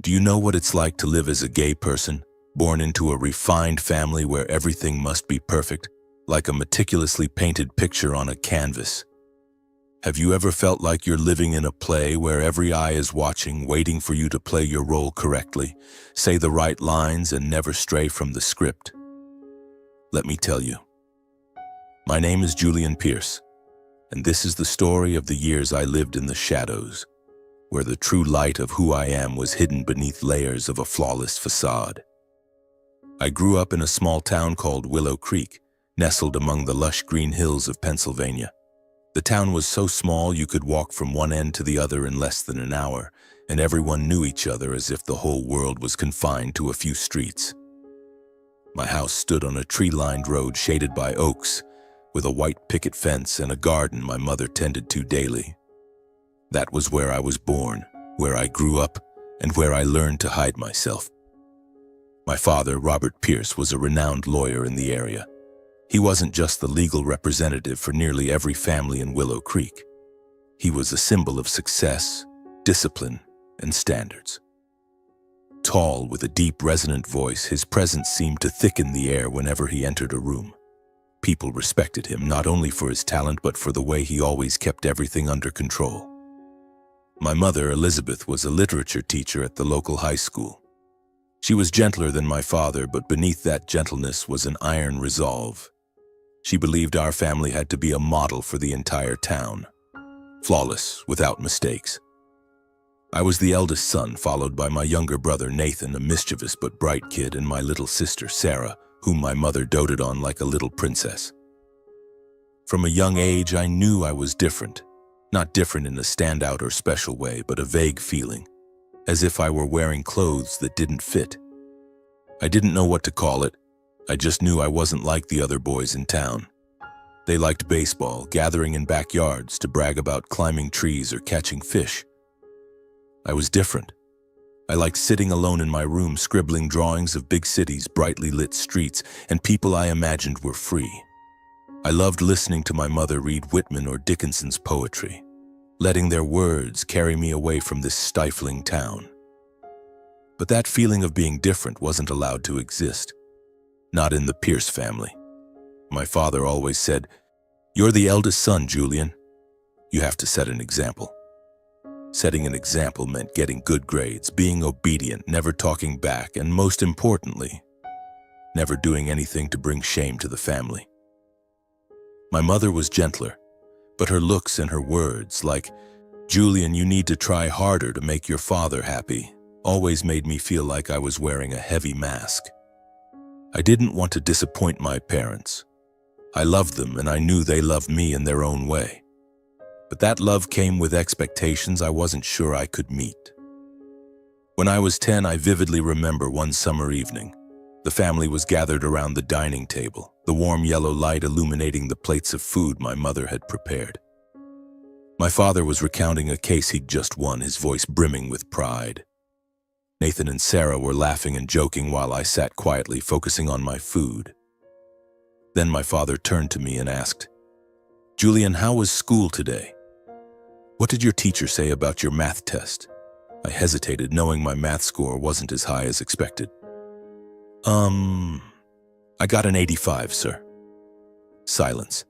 Do you know what it's like to live as a gay person, born into a refined family where everything must be perfect, like a meticulously painted picture on a canvas? Have you ever felt like you're living in a play where every eye is watching, waiting for you to play your role correctly, say the right lines, and never stray from the script? Let me tell you. My name is Julian Pierce, and this is the story of the years I lived in the shadows, where the true light of who I am was hidden beneath layers of a flawless facade. I grew up in a small town called Willow Creek, nestled among the lush green hills of Pennsylvania. The town was so small you could walk from one end to the other in less than an hour, and everyone knew each other as if the whole world was confined to a few streets. My house stood on a tree-lined road shaded by oaks, with a white picket fence and a garden my mother tended to daily. That was where I was born, where I grew up, and where I learned to hide myself. My father, Robert Pierce, was a renowned lawyer in the area. He wasn't just the legal representative for nearly every family in Willow Creek. He was a symbol of success, discipline, and standards. Tall, with a deep, resonant voice, his presence seemed to thicken the air whenever he entered a room. People respected him not only for his talent but for the way he always kept everything under control. My mother, Elizabeth, was a literature teacher at the local high school. She was gentler than my father, but beneath that gentleness was an iron resolve. She believed our family had to be a model for the entire town, flawless, without mistakes. I was the eldest son, followed by my younger brother Nathan, a mischievous but bright kid, and my little sister Sarah, whom my mother doted on like a little princess. From a young age, I knew I was different. Not different in a standout or special way, but a vague feeling, as if I were wearing clothes that didn't fit. I didn't know what to call it. I just knew I wasn't like the other boys in town. They liked baseball, gathering in backyards to brag about climbing trees or catching fish. I was different. I liked sitting alone in my room, scribbling drawings of big cities, brightly lit streets, and people I imagined were free. I loved listening to my mother read Whitman or Dickinson's poetry, letting their words carry me away from this stifling town. But that feeling of being different wasn't allowed to exist. Not in the Pierce family. My father always said, "You're the eldest son, Julian. You have to set an example." Setting an example meant getting good grades, being obedient, never talking back, and most importantly, never doing anything to bring shame to the family. My mother was gentler, but her looks and her words, like, "Julian, you need to try harder to make your father happy," always made me feel like I was wearing a heavy mask. I didn't want to disappoint my parents. I loved them, and I knew they loved me in their own way. But that love came with expectations I wasn't sure I could meet. When I was 10, I vividly remember one summer evening. The family was gathered around the dining table, the warm yellow light illuminating the plates of food my mother had prepared. My father was recounting a case he'd just won, his voice brimming with pride. Nathan and Sarah were laughing and joking while I sat quietly, focusing on my food. Then my father turned to me and asked, "Julian, how was school today? What did your teacher say about your math test?" I hesitated, knowing my math score wasn't as high as expected. I got an 85, sir." Silence.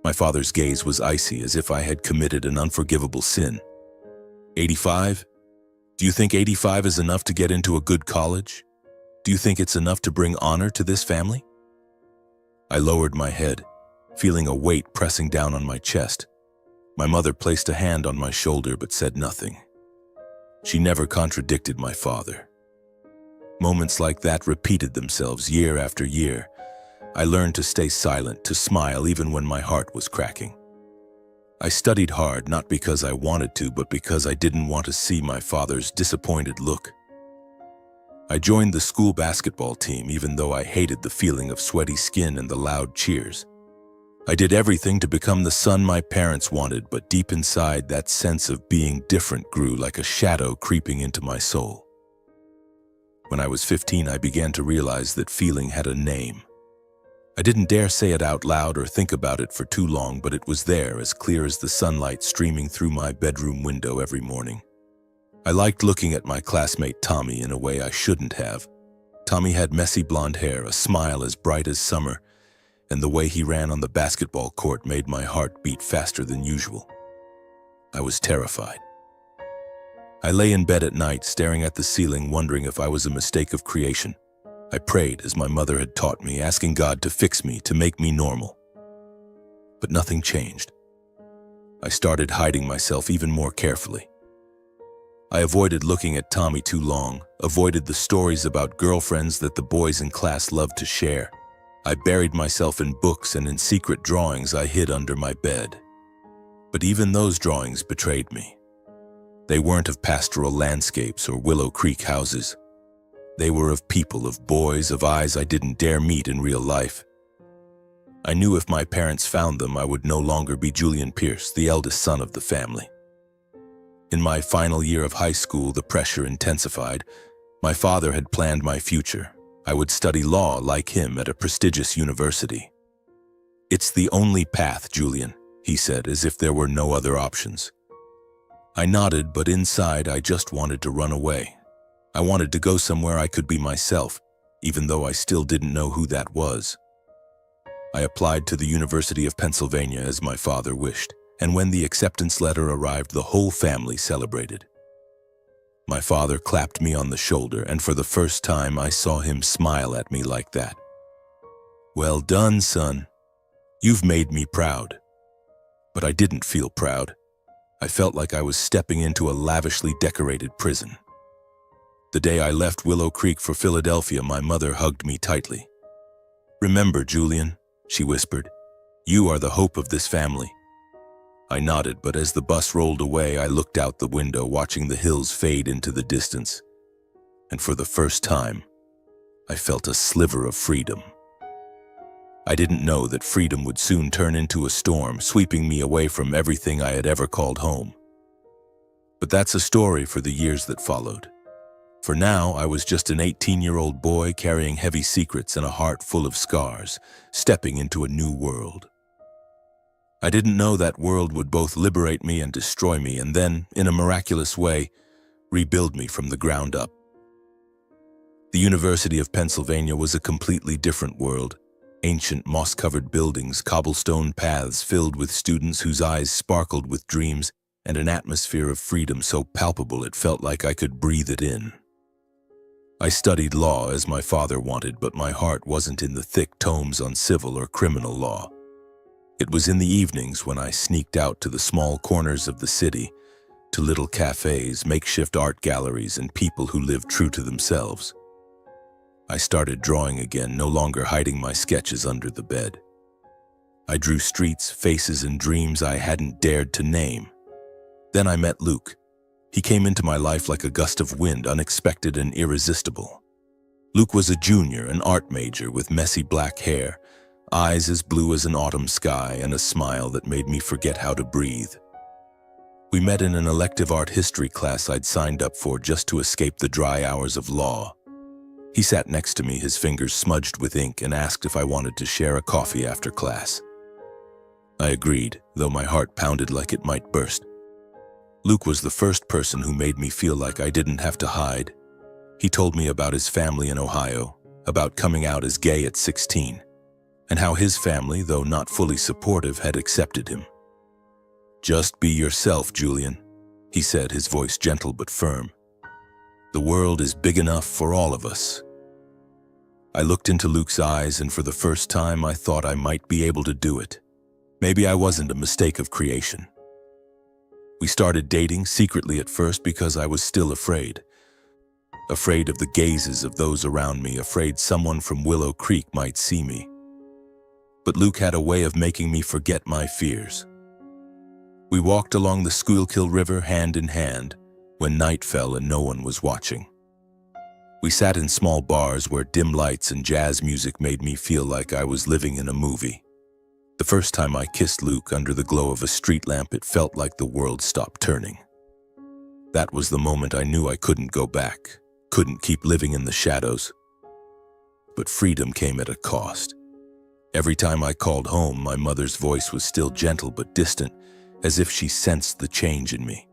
My father's gaze was icy, as if I had committed an unforgivable sin. 85? Do you think 85 is enough to get into a good college? Do you think it's enough to bring honor to this family? I lowered my head, feeling a weight pressing down on my chest. My mother placed a hand on my shoulder but said nothing. She never contradicted my father. Moments like that repeated themselves year after year. I learned to stay silent, to smile even when my heart was cracking. I studied hard, not because I wanted to, but because I didn't want to see my father's disappointed look. I joined the school basketball team, even though I hated the feeling of sweaty skin and the loud cheers. I did everything to become the son my parents wanted, but deep inside, that sense of being different grew like a shadow creeping into my soul. When I was 15, I began to realize that feeling had a name. I didn't dare say it out loud or think about it for too long, but it was there, as clear as the sunlight streaming through my bedroom window every morning. I liked looking at my classmate Tommy in a way I shouldn't have. Tommy had messy blonde hair, a smile as bright as summer, and the way he ran on the basketball court made my heart beat faster than usual. I was terrified. I lay in bed at night, staring at the ceiling, wondering if I was a mistake of creation. I prayed, as my mother had taught me, asking God to fix me, to make me normal. But nothing changed. I started hiding myself even more carefully. I avoided looking at Tommy too long, avoided the stories about girlfriends that the boys in class loved to share. I buried myself in books and in secret drawings I hid under my bed. But even those drawings betrayed me. They weren't of pastoral landscapes or Willow Creek houses. They were of people, of boys, of eyes I didn't dare meet in real life. I knew if my parents found them, I would no longer be Julian Pierce, the eldest son of the family. In my final year of high school, the pressure intensified. My father had planned my future. I would study law like him at a prestigious university. "It's the only path, Julian," he said, as if there were no other options. I nodded, but inside I just wanted to run away. I wanted to go somewhere I could be myself, even though I still didn't know who that was. I applied to the University of Pennsylvania as my father wished, and when the acceptance letter arrived, the whole family celebrated. My father clapped me on the shoulder, and for the first time I saw him smile at me like that. "Well done, son. You've made me proud." But I didn't feel proud. I felt like I was stepping into a lavishly decorated prison. The day I left Willow Creek for Philadelphia, my mother hugged me tightly. "Remember, Julian," she whispered, "you are the hope of this family." I nodded, but as the bus rolled away, I looked out the window, watching the hills fade into the distance. And for the first time, I felt a sliver of freedom. I didn't know that freedom would soon turn into a storm, sweeping me away from everything I had ever called home. But that's a story for the years that followed. For now, I was just an 18-year-old boy carrying heavy secrets and a heart full of scars, stepping into a new world. I didn't know that world would both liberate me and destroy me, and then, in a miraculous way, rebuild me from the ground up. The University of Pennsylvania was a completely different world. Ancient moss-covered buildings, cobblestone paths filled with students whose eyes sparkled with dreams, and an atmosphere of freedom so palpable it felt like I could breathe it in. I studied law as my father wanted, but my heart wasn't in the thick tomes on civil or criminal law. It was in the evenings when I sneaked out to the small corners of the city, to little cafes, makeshift art galleries, and people who lived true to themselves. I started drawing again, no longer hiding my sketches under the bed. I drew streets, faces, and dreams I hadn't dared to name. Then I met Luke. He came into my life like a gust of wind, unexpected and irresistible. Luke was a junior, an art major with messy black hair, eyes as blue as an autumn sky, and a smile that made me forget how to breathe. We met in an elective art history class I'd signed up for just to escape the dry hours of law. He sat next to me, his fingers smudged with ink, and asked if I wanted to share a coffee after class. I agreed, though my heart pounded like it might burst. Luke was the first person who made me feel like I didn't have to hide. He told me about his family in Ohio, about coming out as gay at 16, and how his family, though not fully supportive, had accepted him. "Just be yourself, Julian," he said, his voice gentle but firm. "The world is big enough for all of us." I looked into Luke's eyes, and for the first time I thought I might be able to do it. Maybe I wasn't a mistake of creation. We started dating secretly at first because I was still afraid. Afraid of the gazes of those around me, afraid someone from Willow Creek might see me. But Luke had a way of making me forget my fears. We walked along the Schuylkill River hand in hand when night fell and no one was watching. We sat in small bars where dim lights and jazz music made me feel like I was living in a movie. The first time I kissed Luke under the glow of a street lamp, it felt like the world stopped turning. That was the moment I knew I couldn't go back, couldn't keep living in the shadows. But freedom came at a cost. Every time I called home, my mother's voice was still gentle but distant, as if she sensed the change in me.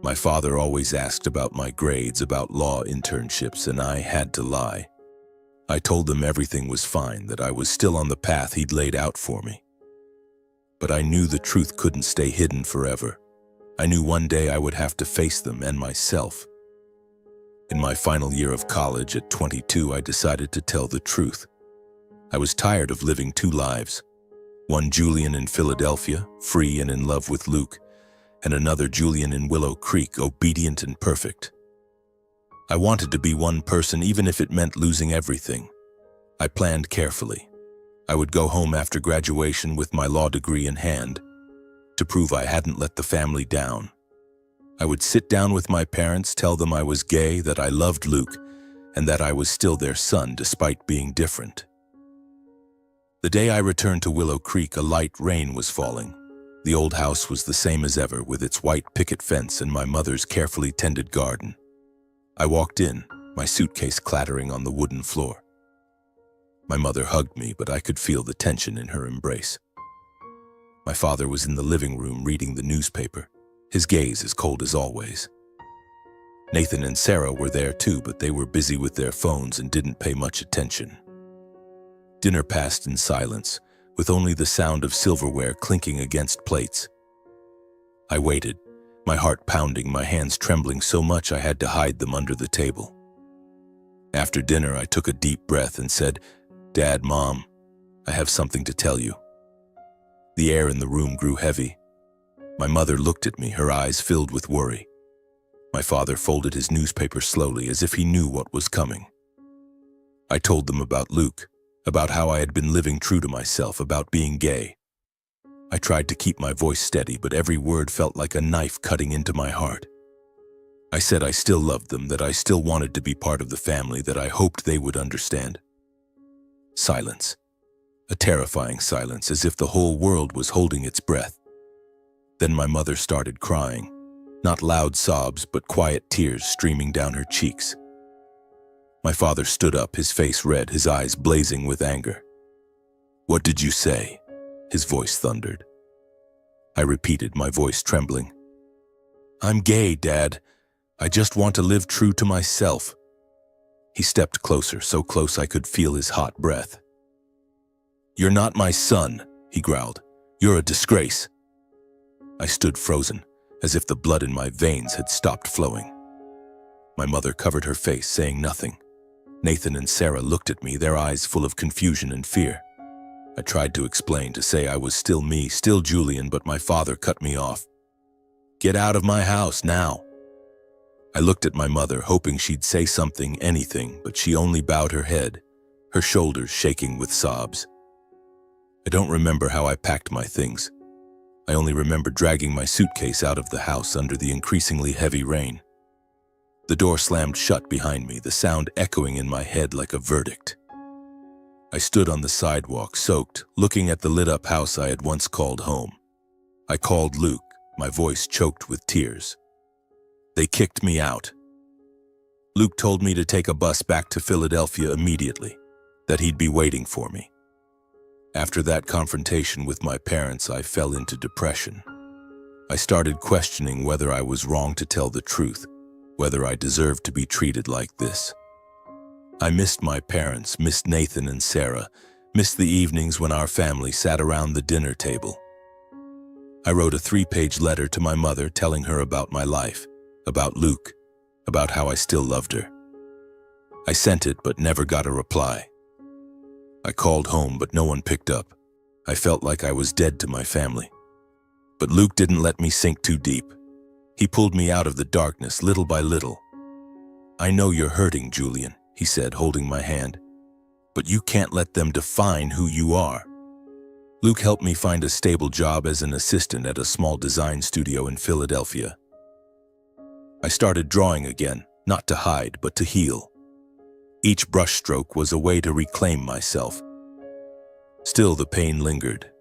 My father always asked about my grades, about law internships, and I had to lie. I told them everything was fine, that I was still on the path he'd laid out for me. But I knew the truth couldn't stay hidden forever. I knew one day I would have to face them and myself. In my final year of college at 22, I decided to tell the truth. I was tired of living two lives. One Julian in Philadelphia, free and in love with Luke, and another Julian in Willow Creek, obedient and perfect. I wanted to be one person even if it meant losing everything. I planned carefully. I would go home after graduation with my law degree in hand to prove I hadn't let the family down. I would sit down with my parents, tell them I was gay, that I loved Luke, and that I was still their son despite being different. The day I returned to Willow Creek, a light rain was falling. The old house was the same as ever, with its white picket fence and my mother's carefully tended garden. I walked in, my suitcase clattering on the wooden floor. My mother hugged me, but I could feel the tension in her embrace. My father was in the living room reading the newspaper, his gaze as cold as always. Nathan and Sarah were there too, but they were busy with their phones and didn't pay much attention. Dinner passed in silence, with only the sound of silverware clinking against plates. I waited, my heart pounding, my hands trembling so much I had to hide them under the table. After dinner, I took a deep breath and said, "Dad, Mom, I have something to tell you." The air in the room grew heavy. My mother looked at me, her eyes filled with worry. My father folded his newspaper slowly, as if he knew what was coming. I told them about Luke, about how I had been living true to myself, about being gay. I tried to keep my voice steady, but every word felt like a knife cutting into my heart. I said I still loved them, that I still wanted to be part of the family, that I hoped they would understand. Silence. A terrifying silence, as if the whole world was holding its breath. Then my mother started crying. Not loud sobs, but quiet tears streaming down her cheeks. My father stood up, his face red, his eyes blazing with anger. "What did you say?" his voice thundered. I repeated, my voice trembling. "I'm gay, Dad. I just want to live true to myself." He stepped closer, so close I could feel his hot breath. "You're not my son," he growled. "You're a disgrace." I stood frozen, as if the blood in my veins had stopped flowing. My mother covered her face, saying nothing. Nathan and Sarah looked at me, their eyes full of confusion and fear. I tried to explain, to say I was still me, still Julian, but my father cut me off. "Get out of my house now." I looked at my mother, hoping she'd say something, anything, but she only bowed her head, her shoulders shaking with sobs. I don't remember how I packed my things. I only remember dragging my suitcase out of the house under the increasingly heavy rain. The door slammed shut behind me, the sound echoing in my head like a verdict. I stood on the sidewalk, soaked, looking at the lit-up house I had once called home. I called Luke, my voice choked with tears. They kicked me out. Luke told me to take a bus back to Philadelphia immediately, that he'd be waiting for me. After that confrontation with my parents, I fell into depression. I started questioning whether I was wrong to tell the truth, whether I deserved to be treated like this. I missed my parents, missed Nathan and Sarah, missed the evenings when our family sat around the dinner table. I wrote a 3-page letter to my mother telling her about my life, about Luke, about how I still loved her. I sent it but never got a reply. I called home but no one picked up. I felt like I was dead to my family. But Luke didn't let me sink too deep. He pulled me out of the darkness little by little. "I know you're hurting, Julian," he said, holding my hand. "But you can't let them define who you are." Luke helped me find a stable job as an assistant at a small design studio in Philadelphia. I started drawing again, not to hide, but to heal. Each brushstroke was a way to reclaim myself. Still, the pain lingered.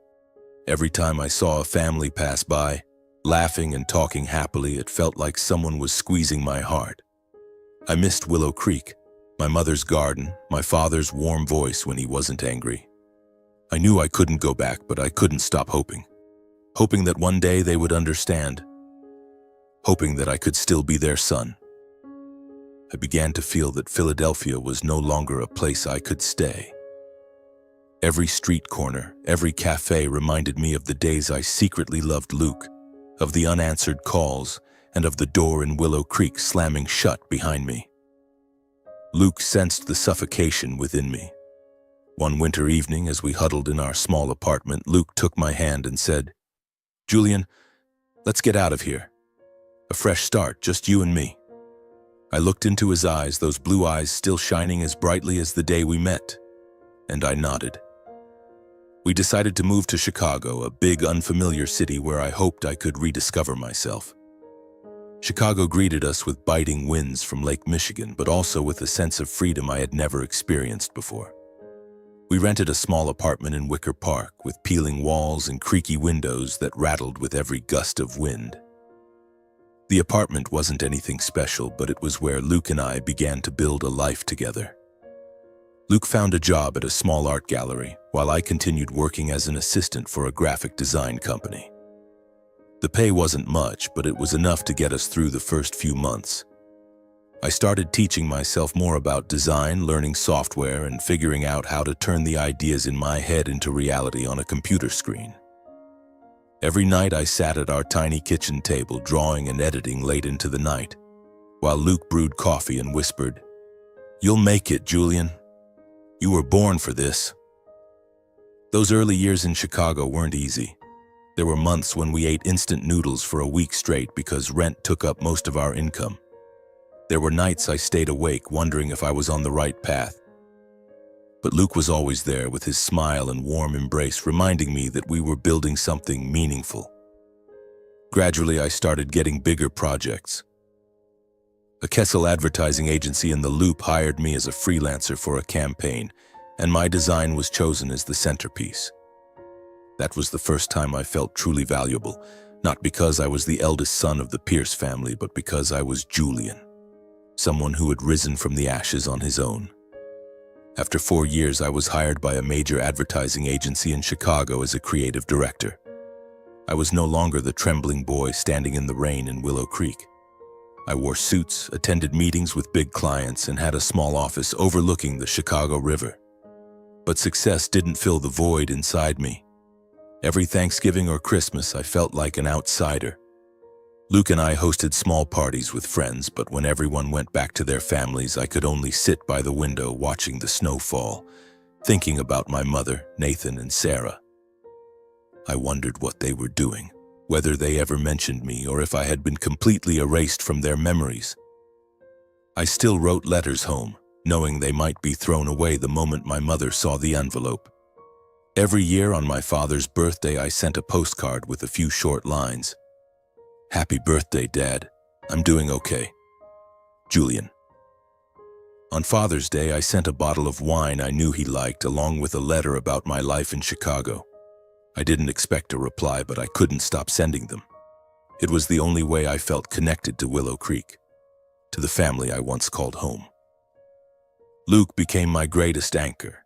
Every time I saw a family pass by, laughing and talking happily, it felt like someone was squeezing my heart. I missed Willow Creek, my mother's garden, my father's warm voice when he wasn't angry. I knew I couldn't go back, but I couldn't stop hoping. Hoping that one day they would understand. hoping that I could still be their son. I began to feel that Philadelphia was no longer a place I could stay. Every street corner, every cafe reminded me of the days I secretly loved Luke, of the unanswered calls, and of the door in Willow Creek slamming shut behind me. Luke sensed the suffocation within me. One winter evening, as we huddled in our small apartment, Luke took my hand and said, "Julian, let's get out of here. A fresh start, just you and me." I looked into his eyes, those blue eyes still shining as brightly as the day we met, and I nodded. We decided to move to Chicago, a big, unfamiliar city where I hoped I could rediscover myself. Chicago greeted us with biting winds from Lake Michigan, but also with a sense of freedom I had never experienced before. We rented a small apartment in Wicker Park with peeling walls and creaky windows that rattled with every gust of wind. The apartment wasn't anything special, but it was where Luke and I began to build a life together. Luke found a job at a small art gallery, while I continued working as an assistant for a graphic design company. The pay wasn't much, but it was enough to get us through the first few months. I started teaching myself more about design, learning software, and figuring out how to turn the ideas in my head into reality on a computer screen. Every night I sat at our tiny kitchen table, drawing and editing late into the night, while Luke brewed coffee and whispered, "You'll make it, Julian. You were born for this." Those early years in Chicago weren't easy. There were months when we ate instant noodles for a week straight because rent took up most of our income. There were nights I stayed awake wondering if I was on the right path. But Luke was always there with his smile and warm embrace, reminding me that we were building something meaningful. Gradually, I started getting bigger projects. A Kessel advertising agency in the Loop hired me as a freelancer for a campaign, and my design was chosen as the centerpiece. That was the first time I felt truly valuable, not because I was the eldest son of the Pierce family, but because I was Julian, someone who had risen from the ashes on his own. After 4 years, I was hired by a major advertising agency in Chicago as a creative director. I was no longer the trembling boy standing in the rain in Willow Creek. I wore suits, attended meetings with big clients, and had a small office overlooking the Chicago River. But success didn't fill the void inside me. Every Thanksgiving or Christmas, I felt like an outsider. Luke and I hosted small parties with friends, but when everyone went back to their families, I could only sit by the window watching the snow fall, thinking about my mother, Nathan, and Sarah. I wondered what they were doing, whether they ever mentioned me or if I had been completely erased from their memories. I still wrote letters home, knowing they might be thrown away the moment my mother saw the envelope. Every year on my father's birthday, I sent a postcard with a few short lines. "Happy birthday, Dad. I'm doing okay. Julian." On Father's Day, I sent a bottle of wine I knew he liked, along with a letter about my life in Chicago. I didn't expect a reply, but I couldn't stop sending them. It was the only way I felt connected to Willow Creek, to the family I once called home. Luke became my greatest anchor.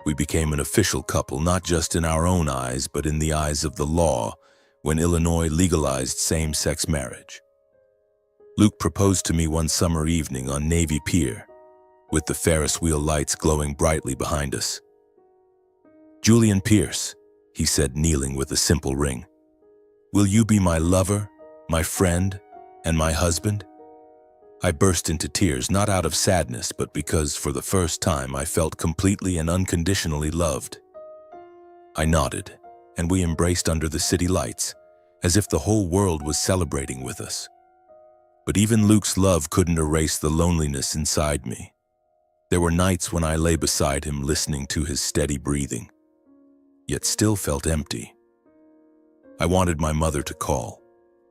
We became an official couple, not just in our own eyes, but in the eyes of the law, when Illinois legalized same-sex marriage. Luke proposed to me one summer evening on Navy Pier, with the Ferris wheel lights glowing brightly behind us. "Julian Pierce," he said, kneeling with a simple ring, "will you be my lover, my friend, and my husband?" I burst into tears, not out of sadness, but because for the first time I felt completely and unconditionally loved. I nodded, and we embraced under the city lights, as if the whole world was celebrating with us. But even Luke's love couldn't erase the loneliness inside me. There were nights when I lay beside him, listening to his steady breathing, yet still felt empty. I wanted my mother to call,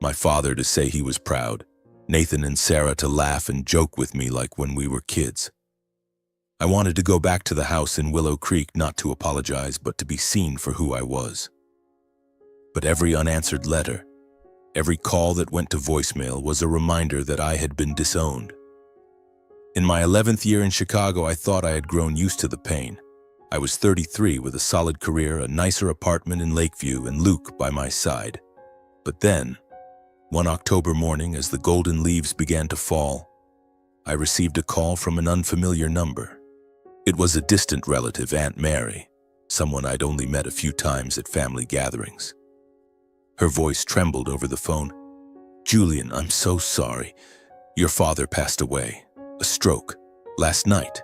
my father to say he was proud, Nathan and Sarah to laugh and joke with me like when we were kids. I wanted to go back to the house in Willow Creek, not to apologize, but to be seen for who I was. But every unanswered letter, every call that went to voicemail was a reminder that I had been disowned. In my 11th year in Chicago, I thought I had grown used to the pain. I was 33 with a solid career, a nicer apartment in Lakeview, and Luke by my side. But then, One October morning, as the golden leaves began to fall, I received a call from an unfamiliar number. It was a distant relative, Aunt Mary, someone I'd only met a few times at family gatherings. Her voice trembled over the phone. "Julian, I'm so sorry. Your father passed away. A stroke. Last night."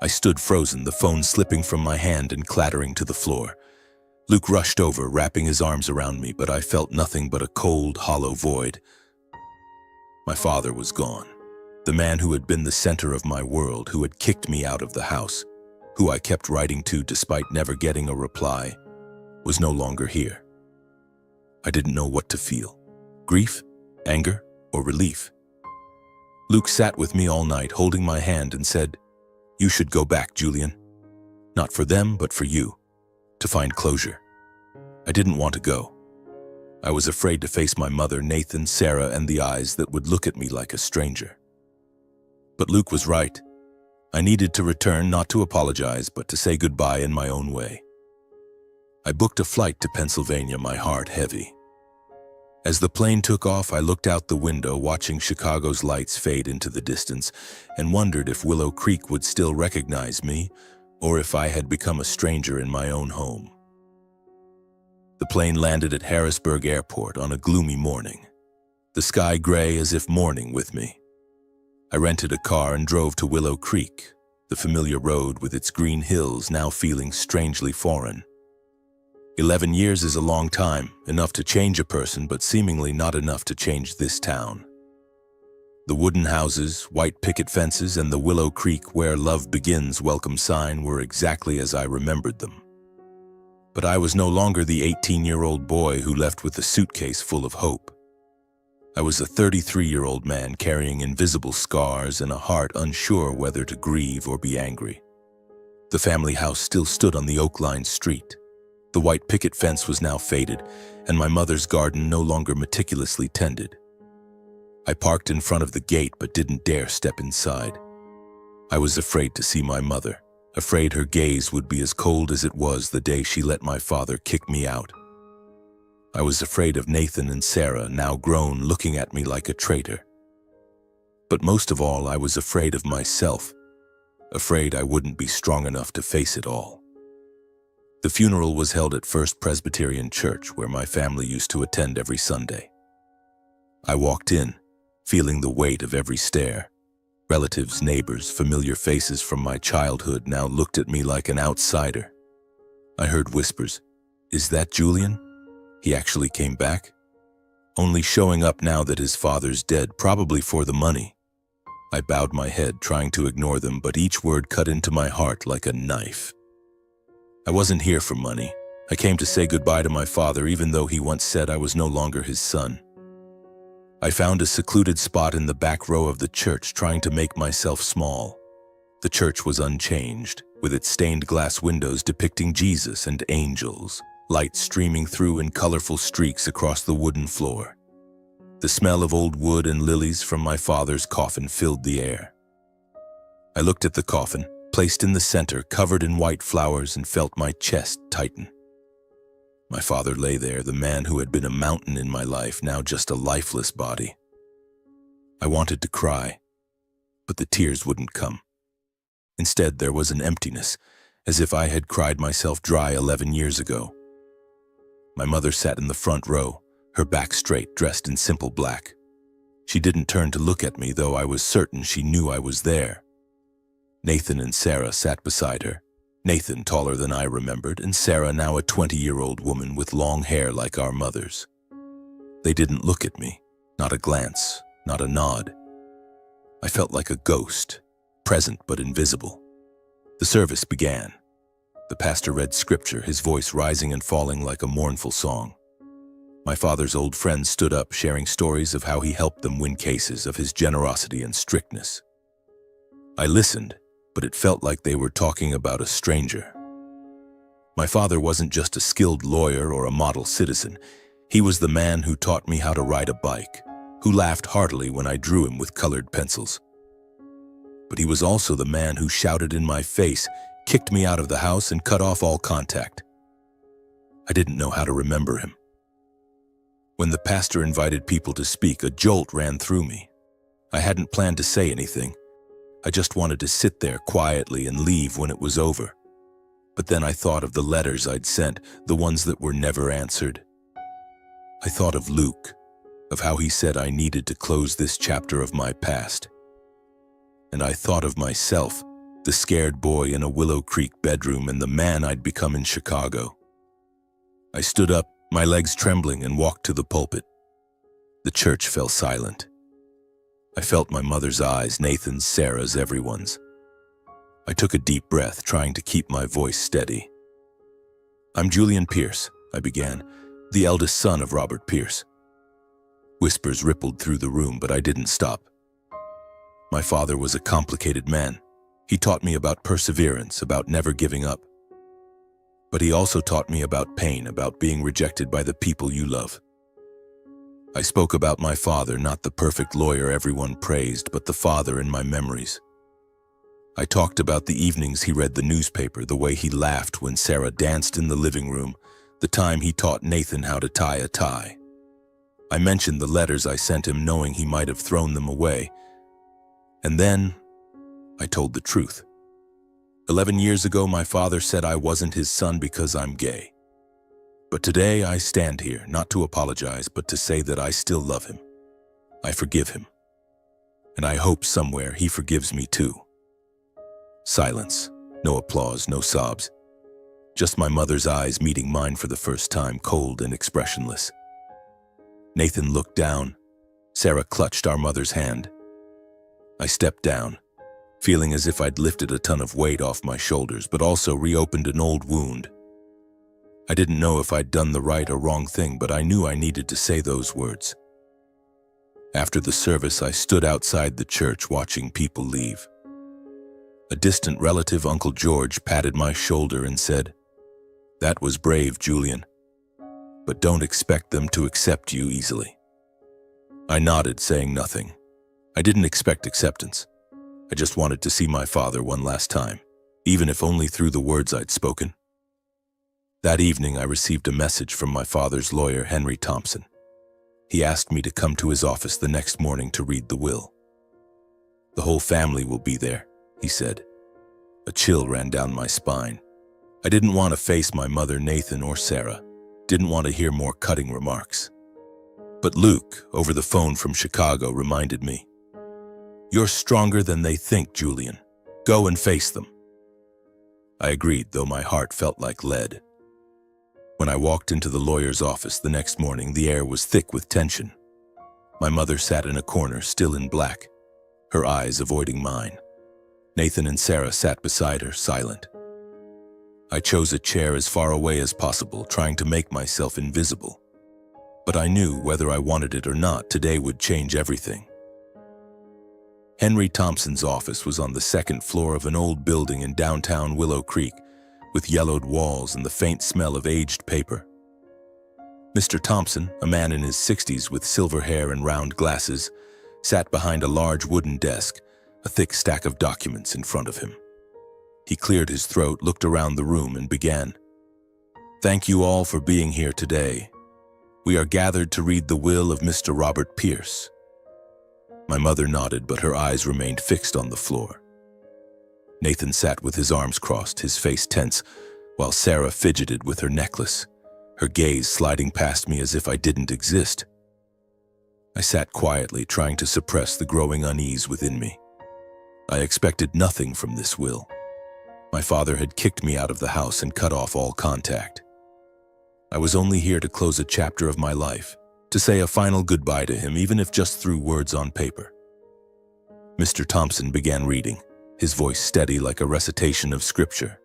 I stood frozen, the phone slipping from my hand and clattering to the floor. Luke rushed over, wrapping his arms around me, but I felt nothing but a cold, hollow void. My father was gone. The man who had been the center of my world, who had kicked me out of the house, who I kept writing to despite never getting a reply, was no longer here. I didn't know what to feel. Grief, anger, or relief. Luke sat with me all night, holding my hand, and said, "You should go back, Julian. Not for them, but for you. To find closure." I didn't want to go. I was afraid to face my mother, Nathan, Sarah, and the eyes that would look at me like a stranger. But Luke was right. I needed to return, not to apologize, but to say goodbye in my own way. I booked a flight to Pennsylvania, my heart heavy. As the plane took off, I looked out the window, watching Chicago's lights fade into the distance, and wondered if Willow Creek would still recognize me, or if I had become a stranger in my own home. The plane landed at Harrisburg Airport on a gloomy morning, the sky gray as if mourning with me. I rented a car and drove to Willow Creek, the familiar road with its green hills now feeling strangely foreign. 11 years is a long time, enough to change a person, but seemingly not enough to change this town. The wooden houses, white picket fences, and the Willow Creek "Where Love Begins" welcome sign were exactly as I remembered them. But I was no longer the 18-year-old boy who left with a suitcase full of hope. I was a 33-year-old man carrying invisible scars and a heart unsure whether to grieve or be angry. The family house still stood on the oak-lined street. The white picket fence was now faded, and my mother's garden no longer meticulously tended. I parked in front of the gate but didn't dare step inside. I was afraid to see my mother, afraid her gaze would be as cold as it was the day she let my father kick me out. I was afraid of Nathan and Sarah, now grown, looking at me like a traitor. But most of all, I was afraid of myself, afraid I wouldn't be strong enough to face it all. The funeral was held at First Presbyterian Church, where my family used to attend every Sunday. I walked in, feeling the weight of every stare. Relatives, neighbors, familiar faces from my childhood now looked at me like an outsider. I heard whispers. "Is that Julian? He actually came back? Only showing up now that his father's dead, probably for the money." I bowed my head, trying to ignore them, but each word cut into my heart like a knife. I wasn't here for money. I came to say goodbye to my father, even though he once said I was no longer his son. I found a secluded spot in the back row of the church, trying to make myself small. The church was unchanged, with its stained glass windows depicting Jesus and angels, light streaming through in colorful streaks across the wooden floor. The smell of old wood and lilies from my father's coffin filled the air. I looked at the coffin, placed in the center, covered in white flowers, and felt my chest tighten. My father lay there, the man who had been a mountain in my life, now just a lifeless body. I wanted to cry, but the tears wouldn't come. Instead, there was an emptiness, as if I had cried myself dry 11 years ago. My mother sat in the front row, her back straight, dressed in simple black. She didn't turn to look at me, though I was certain she knew I was there. Nathan and Sarah sat beside her. Nathan taller than I remembered, and Sarah now a 20-year-old woman with long hair like our mother's. They didn't look at me, not a glance, not a nod. I felt like a ghost, present but invisible. The service began. The pastor read scripture, his voice rising and falling like a mournful song. My father's old friends stood up, sharing stories of how he helped them win cases, of his generosity and strictness. I listened, but it felt like they were talking about a stranger. My father wasn't just a skilled lawyer or a model citizen. He was the man who taught me how to ride a bike, who laughed heartily when I drew him with colored pencils. But he was also the man who shouted in my face, kicked me out of the house, and cut off all contact. I didn't know how to remember him. When the pastor invited people to speak, a jolt ran through me. I hadn't planned to say anything. I just wanted to sit there quietly and leave when it was over. But then I thought of the letters I'd sent, the ones that were never answered. I thought of Luke, of how he said I needed to close this chapter of my past. And I thought of myself, the scared boy in a Willow Creek bedroom, and the man I'd become in Chicago. I stood up, my legs trembling, and walked to the pulpit. The church fell silent. I felt my mother's eyes, Nathan's, Sarah's, everyone's. I took a deep breath, trying to keep my voice steady. "I'm Julian Pierce," I began, "the eldest son of Robert Pierce." Whispers rippled through the room, but I didn't stop. My father was a complicated man. He taught me about perseverance, about never giving up. But he also taught me about pain, about being rejected by the people you love. I spoke about my father, not the perfect lawyer everyone praised, but the father in my memories. I talked about the evenings he read the newspaper, the way he laughed when Sarah danced in the living room, the time he taught Nathan how to tie a tie. I mentioned the letters I sent him, knowing he might have thrown them away. And then I told the truth. 11 years ago, my father said I wasn't his son because I'm gay. But today I stand here, not to apologize, but to say that I still love him. I forgive him. And I hope somewhere he forgives me too. Silence. No applause, no sobs. Just my mother's eyes meeting mine for the first time, cold and expressionless. Nathan looked down. Sarah clutched our mother's hand. I stepped down, feeling as if I'd lifted a ton of weight off my shoulders, but also reopened an old wound. I didn't know if I'd done the right or wrong thing, but I knew I needed to say those words. After the service, I stood outside the church watching people leave. A distant relative, Uncle George, patted my shoulder and said, "That was brave, Julian. But don't expect them to accept you easily." I nodded, saying nothing. I didn't expect acceptance. I just wanted to see my father one last time, even if only through the words I'd spoken. That evening, I received a message from my father's lawyer, Henry Thompson. He asked me to come to his office the next morning to read the will. "The whole family will be there," he said. A chill ran down my spine. I didn't want to face my mother, Nathan, or Sarah. Didn't want to hear more cutting remarks. But Luke, over the phone from Chicago, reminded me, "You're stronger than they think, Julian. Go and face them." I agreed, though my heart felt like lead. When I walked into the lawyer's office the next morning, the air was thick with tension. My mother sat in a corner, still in black, her eyes avoiding mine. Nathan and Sarah sat beside her, silent. I chose a chair as far away as possible, trying to make myself invisible. But I knew whether I wanted it or not, today would change everything. Henry Thompson's office was on the second floor of an old building in downtown Willow Creek, with yellowed walls and the faint smell of aged paper. Mr. Thompson, a man in his 60s with silver hair and round glasses, sat behind a large wooden desk, a thick stack of documents in front of him. He cleared his throat, looked around the room, and began, "Thank you all for being here today. We are gathered to read the will of Mr. Robert Pierce." My mother nodded, but her eyes remained fixed on the floor. Nathan sat with his arms crossed, his face tense, while Sarah fidgeted with her necklace, her gaze sliding past me as if I didn't exist. I sat quietly, trying to suppress the growing unease within me. I expected nothing from this will. My father had kicked me out of the house and cut off all contact. I was only here to close a chapter of my life, to say a final goodbye to him, even if just through words on paper. Mr. Thompson began reading, his voice steady like a recitation of scripture.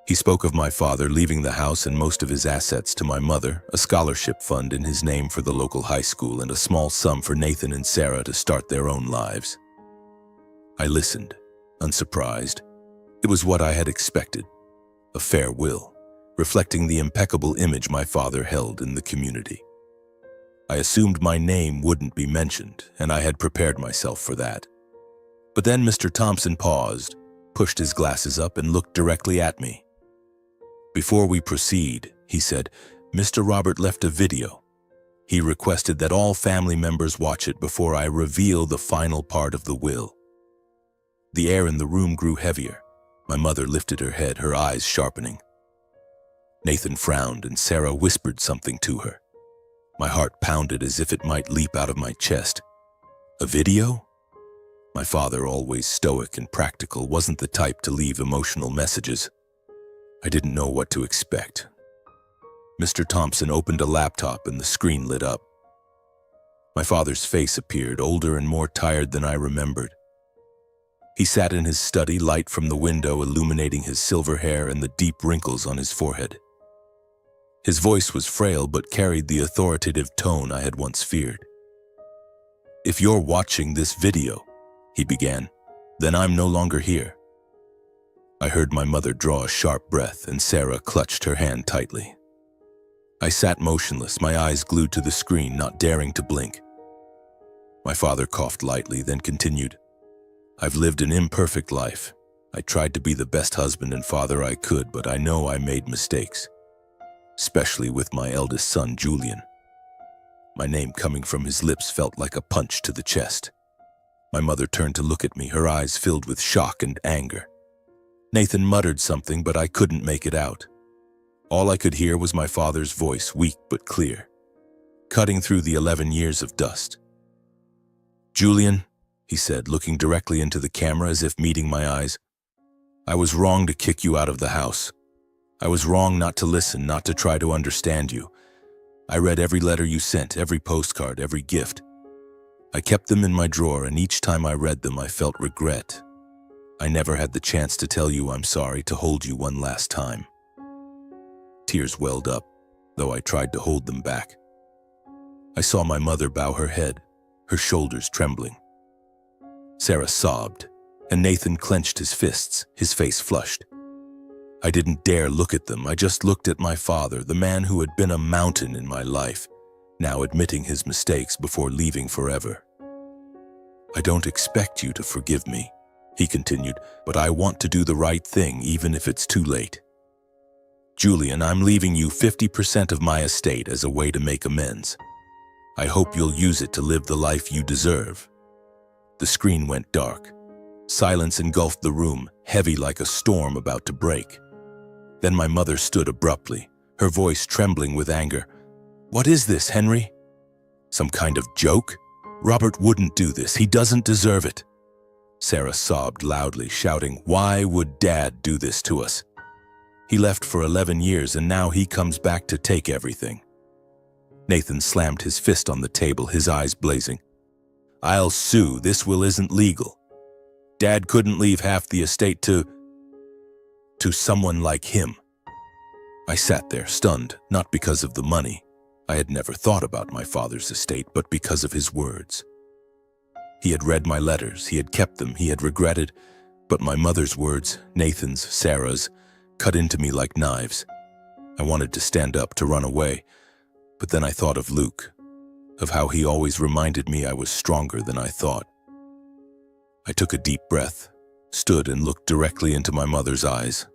He spoke of my father leaving the house and most of his assets to my mother, a scholarship fund in his name for the local high school, and a small sum for Nathan and Sarah to start their own lives. I listened, unsurprised. It was what I had expected, a fair will, reflecting the impeccable image my father held in the community. I assumed my name wouldn't be mentioned, and I had prepared myself for that. But then Mr. Thompson paused, pushed his glasses up, and looked directly at me. "Before we proceed," he said, "Mr. Robert left a video. He requested that all family members watch it before I reveal the final part of the will. The air in the room grew heavier. My mother lifted her head, her eyes sharpening. Nathan frowned and Sarah whispered something to her. My heart pounded as if it might leap out of my chest. A video? My father, always stoic and practical, wasn't the type to leave emotional messages. I didn't know what to expect. Mr. Thompson opened a laptop and the screen lit up. My father's face appeared, older and more tired than I remembered. He sat in his study, light from the window illuminating his silver hair and the deep wrinkles on his forehead. His voice was frail but carried the authoritative tone I had once feared. "If you're watching this video," he began, "then I'm no longer here." I heard my mother draw a sharp breath and Sarah clutched her hand tightly. I sat motionless, my eyes glued to the screen, not daring to blink. My father coughed lightly, then continued, "I've lived an imperfect life. I tried to be the best husband and father I could, but I know I made mistakes. Especially with my eldest son, Julian." My name coming from his lips felt like a punch to the chest. My mother turned to look at me, her eyes filled with shock and anger. Nathan muttered something, but I couldn't make it out. All I could hear was my father's voice, weak but clear, cutting through the 11 years of dust. "Julian," he said, looking directly into the camera as if meeting my eyes, "I was wrong to kick you out of the house. I was wrong not to listen, not to try to understand you. I read every letter you sent, every postcard, every gift. I kept them in my drawer, and each time I read them, I felt regret. I never had the chance to tell you I'm sorry, to hold you one last time." Tears welled up, though I tried to hold them back. I saw my mother bow her head, her shoulders trembling. Sarah sobbed, and Nathan clenched his fists, his face flushed. I didn't dare look at them. I just looked at my father, the man who had been a mountain in my life, now admitting his mistakes before leaving forever. "I don't expect you to forgive me," he continued, "but I want to do the right thing, even if it's too late. Julian, I'm leaving you 50% of my estate as a way to make amends. I hope you'll use it to live the life you deserve." The screen went dark. Silence engulfed the room, heavy like a storm about to break. Then my mother stood abruptly, her voice trembling with anger. "What is this, Henry? Some kind of joke? Robert wouldn't do this. He doesn't deserve it." Sarah sobbed loudly, shouting, "Why would Dad do this to us? He left for 11 years and now he comes back to take everything." Nathan slammed his fist on the table, his eyes blazing. "I'll sue. This will isn't legal. Dad couldn't leave half the estate to someone like him." I sat there, stunned, not because of the money. I had never thought about my father's estate, but because of his words. He had read my letters, he had kept them, he had regretted, but my mother's words, Nathan's, Sarah's, cut into me like knives. I wanted to stand up, to run away, but then I thought of Luke, of how he always reminded me I was stronger than I thought. I took a deep breath, stood and looked directly into my mother's eyes.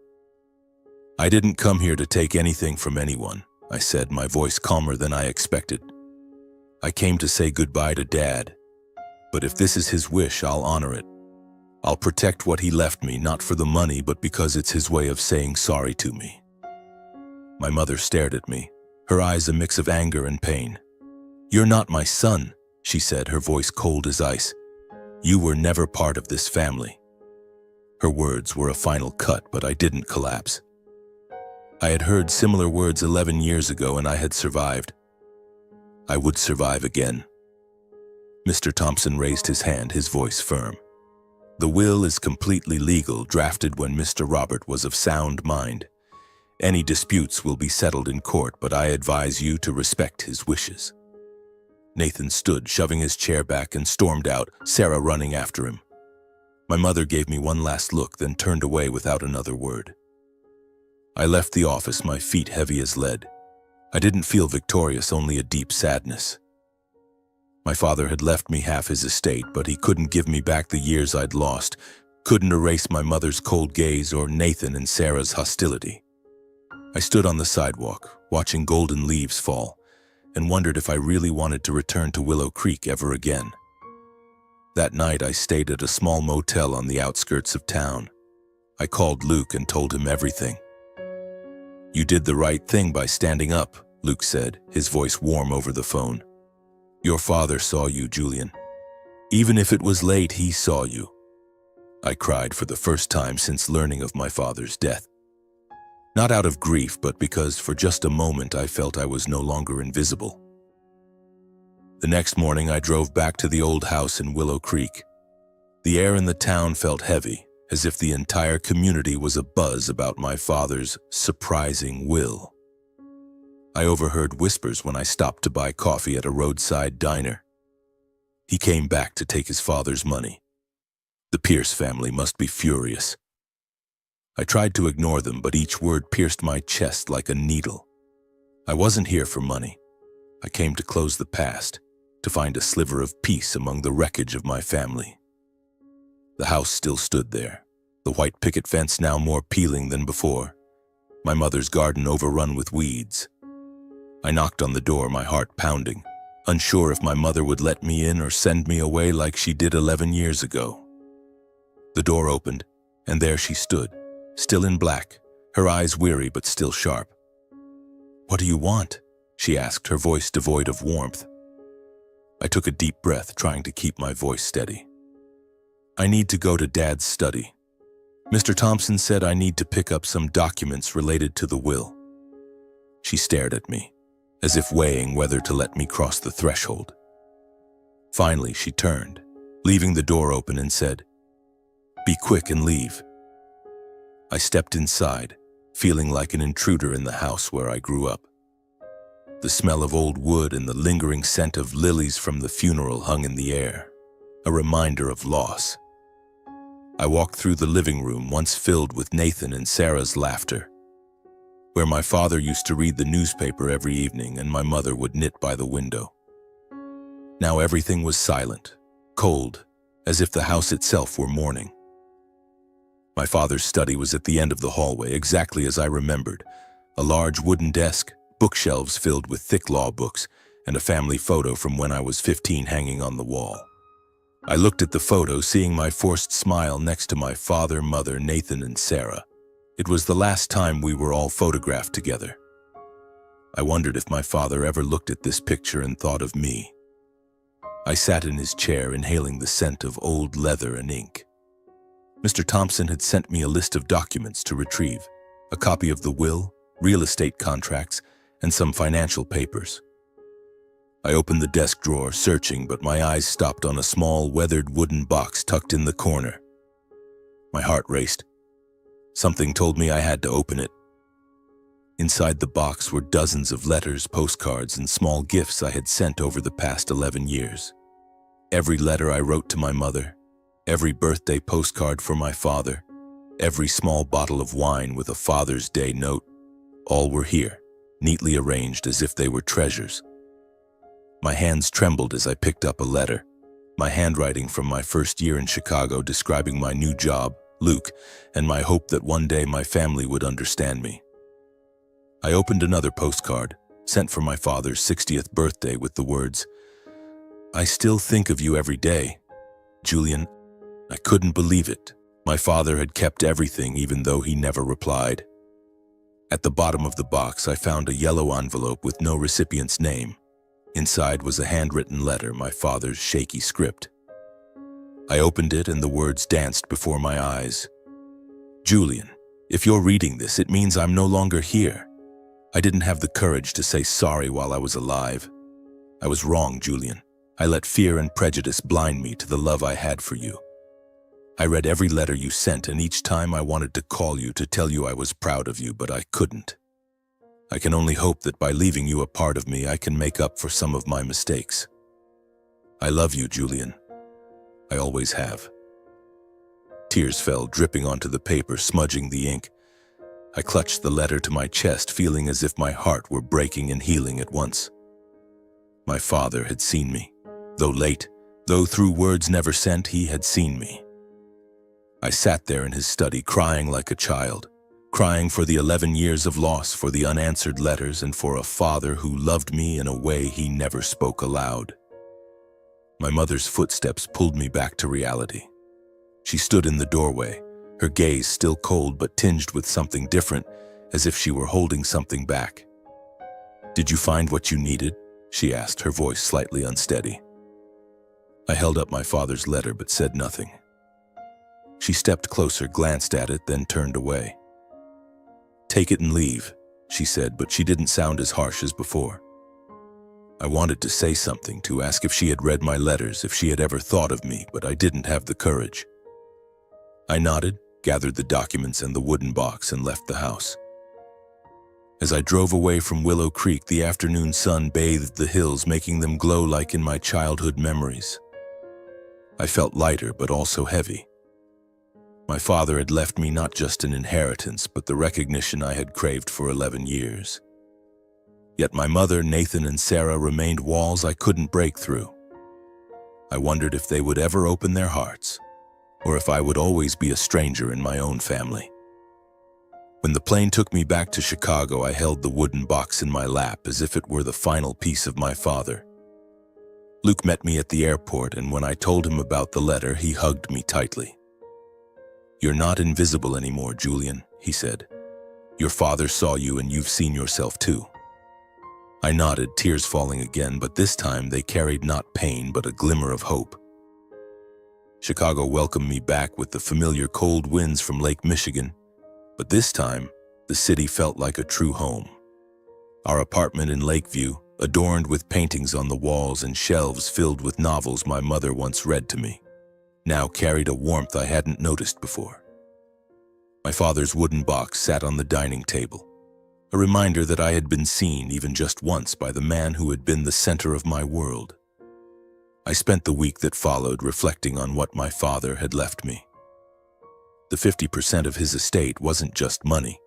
"I didn't come here to take anything from anyone," I said, my voice calmer than I expected. "I came to say goodbye to Dad, but if this is his wish, I'll honor it. I'll protect what he left me, not for the money, but because it's his way of saying sorry to me." My mother stared at me, her eyes a mix of anger and pain. "You're not my son," she said, her voice cold as ice. "You were never part of this family." Her words were a final cut, but I didn't collapse. I had heard similar words 11 years ago and I had survived. I would survive again. Mr. Thompson raised his hand, his voice firm. "The will is completely legal, drafted when Mr. Robert was of sound mind. Any disputes will be settled in court, but I advise you to respect his wishes." Nathan stood, shoving his chair back, and stormed out, Sarah running after him. My mother gave me one last look, then turned away without another word. I left the office, my feet heavy as lead. I didn't feel victorious, only a deep sadness. My father had left me half his estate, but he couldn't give me back the years I'd lost, couldn't erase my mother's cold gaze or Nathan and Sarah's hostility. I stood on the sidewalk, watching golden leaves fall, and wondered if I really wanted to return to Willow Creek ever again. That night, I stayed at a small motel on the outskirts of town. I called Luke and told him everything. "You did the right thing by standing up," Luke said, his voice warm over the phone. "Your father saw you, Julian. Even if it was late, he saw you." I cried for the first time since learning of my father's death. Not out of grief, but because for just a moment I felt I was no longer invisible. The next morning, I drove back to the old house in Willow Creek. The air in the town felt heavy, as if the entire community was abuzz about my father's surprising will. I overheard whispers when I stopped to buy coffee at a roadside diner. He came back to take his father's money. The Pierce family must be furious. I tried to ignore them, but each word pierced my chest like a needle. I wasn't here for money. I came to close the past, to find a sliver of peace among the wreckage of my family. The house still stood there, the white picket fence now more peeling than before, my mother's garden overrun with weeds. I knocked on the door, my heart pounding, unsure if my mother would let me in or send me away like she did 11 years ago. The door opened, and there she stood, still in black, her eyes weary but still sharp. "What do you want?" she asked, her voice devoid of warmth. I took a deep breath, trying to keep my voice steady. "I need to go to Dad's study. Mr. Thompson said I need to pick up some documents related to the will." She stared at me, as if weighing whether to let me cross the threshold. Finally, she turned, leaving the door open, and said, "Be quick and leave." I stepped inside, feeling like an intruder in the house where I grew up. The smell of old wood and the lingering scent of lilies from the funeral hung in the air, a reminder of loss. I walked through the living room, once filled with Nathan and Sarah's laughter, where my father used to read the newspaper every evening and my mother would knit by the window. Now everything was silent, cold, as if the house itself were mourning. My father's study was at the end of the hallway, exactly as I remembered, a large wooden desk, bookshelves filled with thick law books, and a family photo from when I was 15 hanging on the wall. I looked at the photo, seeing my forced smile next to my father, mother, Nathan, and Sarah. It was the last time we were all photographed together. I wondered if my father ever looked at this picture and thought of me. I sat in his chair, inhaling the scent of old leather and ink. Mr. Thompson had sent me a list of documents to retrieve, a copy of the will, real estate contracts, and some financial papers. I opened the desk drawer, searching, but my eyes stopped on a small, weathered wooden box tucked in the corner. My heart raced. Something told me I had to open it. Inside the box were dozens of letters, postcards, and small gifts I had sent over the past 11 years. Every letter I wrote to my mother, every birthday postcard for my father, every small bottle of wine with a Father's Day note, all were here, neatly arranged as if they were treasures. My hands trembled as I picked up a letter, my handwriting from my first year in Chicago describing my new job, Luke, and my hope that one day my family would understand me. I opened another postcard, sent for my father's 60th birthday, with the words, "I still think of you every day, Julian." I couldn't believe it. My father had kept everything, even though he never replied. At the bottom of the box, I found a yellow envelope with no recipient's name. Inside was a handwritten letter, my father's shaky script. I opened it and the words danced before my eyes. "Julian, if you're reading this, it means I'm no longer here. I didn't have the courage to say sorry while I was alive. I was wrong, Julian. I let fear and prejudice blind me to the love I had for you. I read every letter you sent, and each time I wanted to call you to tell you I was proud of you, but I couldn't. I can only hope that by leaving you a part of me, I can make up for some of my mistakes. I love you, Julian. I always have." Tears fell, dripping onto the paper, smudging the ink. I clutched the letter to my chest, feeling as if my heart were breaking and healing at once. My father had seen me. Though late, though through words never sent, he had seen me. I sat there in his study, crying like a child, crying for the 11 years of loss, for the unanswered letters, and for a father who loved me in a way he never spoke aloud. My mother's footsteps pulled me back to reality. She stood in the doorway, her gaze still cold but tinged with something different, as if she were holding something back. "Did you find what you needed?" she asked, her voice slightly unsteady. I held up my father's letter but said nothing. She stepped closer, glanced at it, then turned away. "Take it and leave," she said, but she didn't sound as harsh as before. I wanted to say something, to ask if she had read my letters, if she had ever thought of me, but I didn't have the courage. I nodded, gathered the documents and the wooden box, and left the house. As I drove away from Willow Creek, the afternoon sun bathed the hills, making them glow like in my childhood memories. I felt lighter but also heavy. My father had left me not just an inheritance, but the recognition I had craved for 11 years. Yet my mother, Nathan, and Sarah remained walls I couldn't break through. I wondered if they would ever open their hearts, or if I would always be a stranger in my own family. When the plane took me back to Chicago, I held the wooden box in my lap as if it were the final piece of my father. Luke met me at the airport, and when I told him about the letter, he hugged me tightly. "You're not invisible anymore, Julian," he said. "Your father saw you and you've seen yourself too." I nodded, tears falling again, but this time they carried not pain but a glimmer of hope. Chicago welcomed me back with the familiar cold winds from Lake Michigan, but this time the city felt like a true home. Our apartment in Lakeview, adorned with paintings on the walls and shelves filled with novels my mother once read to me, now carried a warmth I hadn't noticed before. My father's wooden box sat on the dining table, a reminder that I had been seen, even just once, by the man who had been the center of my world. I spent the week that followed reflecting on what my father had left me. The 50% of his estate wasn't just money.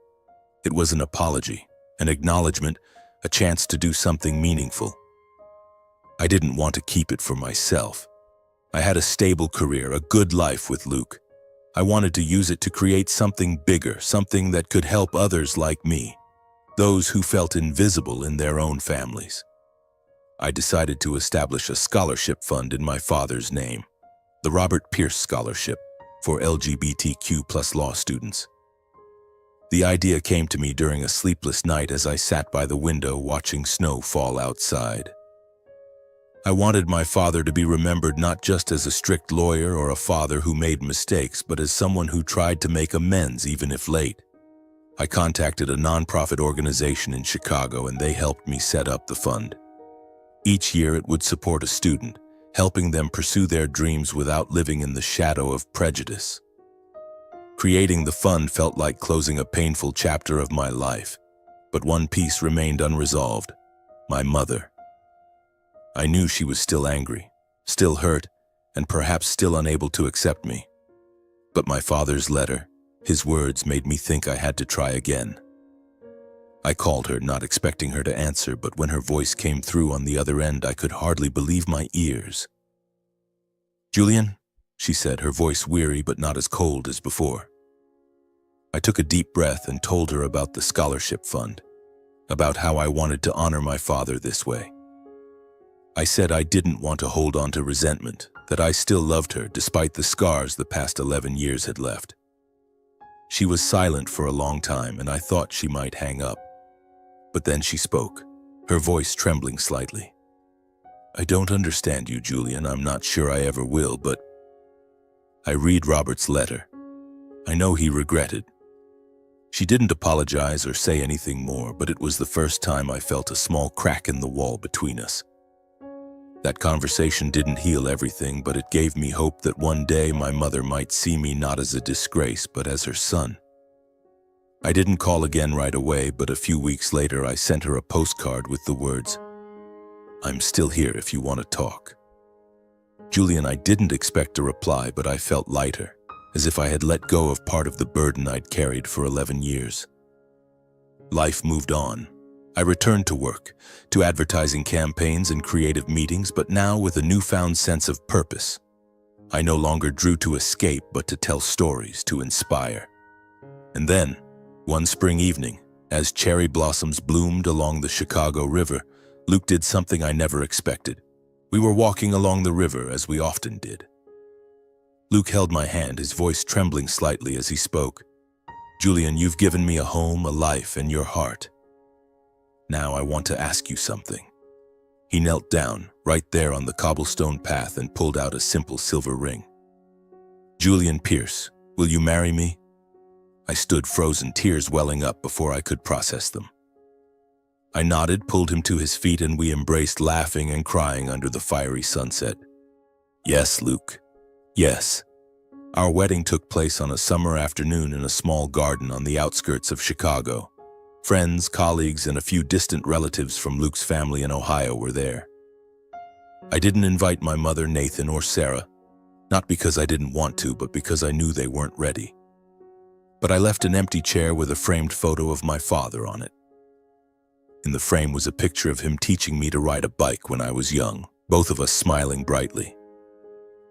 It was an apology, an acknowledgement, a chance to do something meaningful. I didn't want to keep it for myself. I had a stable career, a good life with Luke. I wanted to use it to create something bigger, something that could help others like me, those who felt invisible in their own families. I decided to establish a scholarship fund in my father's name, the Robert Pierce Scholarship for LGBTQ+ law students. The idea came to me during a sleepless night as I sat by the window watching snow fall outside. I wanted my father to be remembered not just as a strict lawyer or a father who made mistakes, but as someone who tried to make amends even if late. I contacted a nonprofit organization in Chicago and they helped me set up the fund. Each year it would support a student, helping them pursue their dreams without living in the shadow of prejudice. Creating the fund felt like closing a painful chapter of my life, but one piece remained unresolved: my mother. I knew she was still angry, still hurt, and perhaps still unable to accept me. But my father's letter, his words, made me think I had to try again. I called her, not expecting her to answer, but when her voice came through on the other end, I could hardly believe my ears. "Julian," she said, her voice weary but not as cold as before. I took a deep breath and told her about the scholarship fund, about how I wanted to honor my father this way. I said I didn't want to hold on to resentment, that I still loved her despite the scars the past 11 years had left. She was silent for a long time, and I thought she might hang up. But then she spoke, her voice trembling slightly. "I don't understand you, Julian. I'm not sure I ever will, but I read Robert's letter. I know he regretted." She didn't apologize or say anything more, but it was the first time I felt a small crack in the wall between us. That conversation didn't heal everything, but it gave me hope that one day my mother might see me not as a disgrace, but as her son. I didn't call again right away, but a few weeks later I sent her a postcard with the words, "I'm still here if you want to talk." Julian, I didn't expect a reply, but I felt lighter, as if I had let go of part of the burden I'd carried for 11 years. Life moved on. I returned to work, to advertising campaigns and creative meetings, but now with a newfound sense of purpose. I no longer drew to escape, but to tell stories, to inspire. And then, One spring evening, as cherry blossoms bloomed along the Chicago River, Luke did something I never expected. We were walking along the river as we often did. Luke held my hand, his voice trembling slightly as he spoke. "Julian, you've given me a home, a life, and your heart. Now I want to ask you something." He knelt down, right there on the cobblestone path, and pulled out a simple silver ring. "Julian Pierce, will you marry me?" I stood frozen, tears welling up before I could process them. I nodded, pulled him to his feet, and we embraced, laughing and crying under the fiery sunset. "Yes, Luke. Yes." Our wedding took place on a summer afternoon in a small garden on the outskirts of Chicago. Friends, colleagues, and a few distant relatives from Luke's family in Ohio were there. I didn't invite my mother, Nathan, or Sarah, not because I didn't want to, but because I knew they weren't ready. But I left an empty chair with a framed photo of my father on it. In the frame was a picture of him teaching me to ride a bike when I was young, both of us smiling brightly.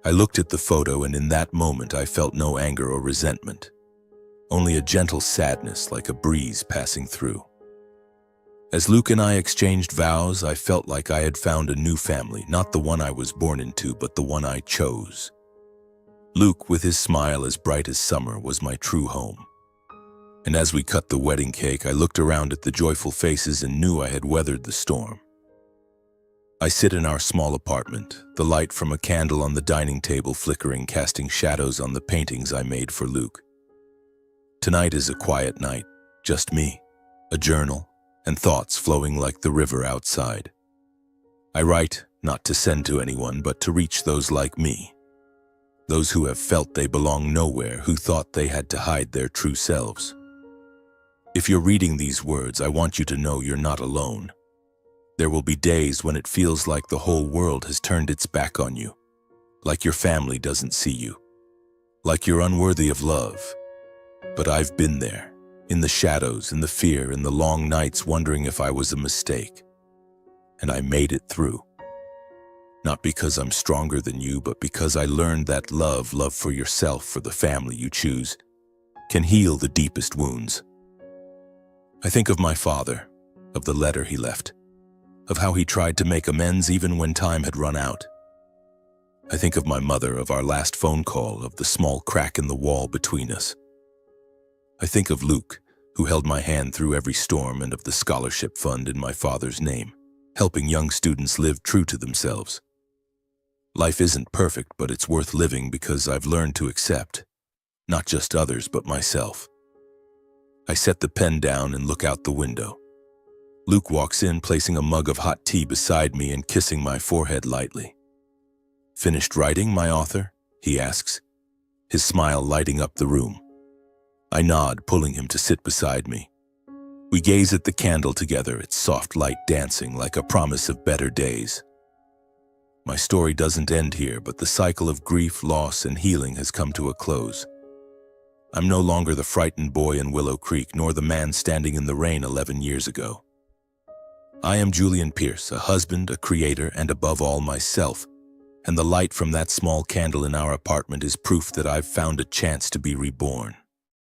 I looked at the photo, and in that moment I felt no anger or resentment, only a gentle sadness like a breeze passing through. As Luke and I exchanged vows, I felt like I had found a new family, not the one I was born into, but the one I chose. Luke, with his smile as bright as summer, was my true home. And as we cut the wedding cake, I looked around at the joyful faces and knew I had weathered the storm. I sit in our small apartment, the light from a candle on the dining table flickering, casting shadows on the paintings I made for Luke. Tonight is a quiet night, just me, a journal, and thoughts flowing like the river outside. I write, not to send to anyone, but to reach those like me. Those who have felt they belong nowhere, who thought they had to hide their true selves. If you're reading these words, I want you to know you're not alone. There will be days when it feels like the whole world has turned its back on you, like your family doesn't see you, like you're unworthy of love. But I've been there, in the shadows, in the fear, in the long nights, wondering if I was a mistake. And I made it through. Not because I'm stronger than you, but because I learned that love for yourself, for the family you choose, can heal the deepest wounds. I think of my father, of the letter he left, of how he tried to make amends even when time had run out. I think of my mother, of our last phone call, of the small crack in the wall between us. I think of Luke, who held my hand through every storm, and of the scholarship fund in my father's name, helping young students live true to themselves. Life isn't perfect, but it's worth living because I've learned to accept, not just others, but myself. I set the pen down and look out the window. Luke walks in, placing a mug of hot tea beside me and kissing my forehead lightly. "Finished writing, my author?" he asks, his smile lighting up the room. I nod, pulling him to sit beside me. We gaze at the candle together, its soft light dancing like a promise of better days. My story doesn't end here, but the cycle of grief, loss, and healing has come to a close. I'm no longer the frightened boy in Willow Creek, nor the man standing in the rain 11 years ago. I am Julian Pierce, a husband, a creator, and above all, myself. And the light from that small candle in our apartment is proof that I've found a chance to be reborn.